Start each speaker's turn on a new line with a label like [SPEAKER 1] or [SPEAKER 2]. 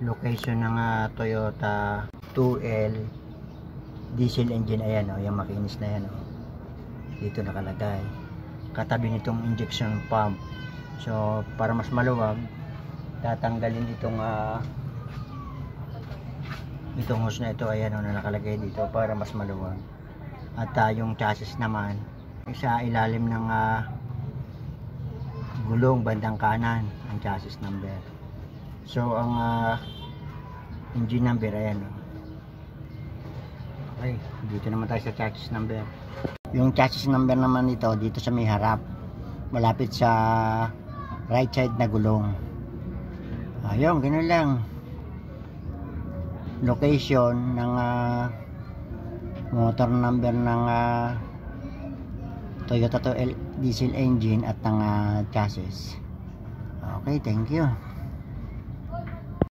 [SPEAKER 1] location ng Toyota 2L diesel engine. Ayan o, yung makinis na yan o, dito nakalagay katabi nitong injection pump. So para mas maluwag, tatanggalin itong hose na ito. Ayan o, na nakalagay dito para mas maluwag. At yung chassis naman sa ilalim ng gulong bandang kanan ang chassis number. So ang engine number, ayan o. Okay, dito naman tayo sa chassis number. Yung chassis number naman ito dito sa may harap, malapit sa right side na gulong. Ayun, ganoon lang. Location ng motor number ng Toyota 2L diesel engine at ng chassis. Okay, thank you.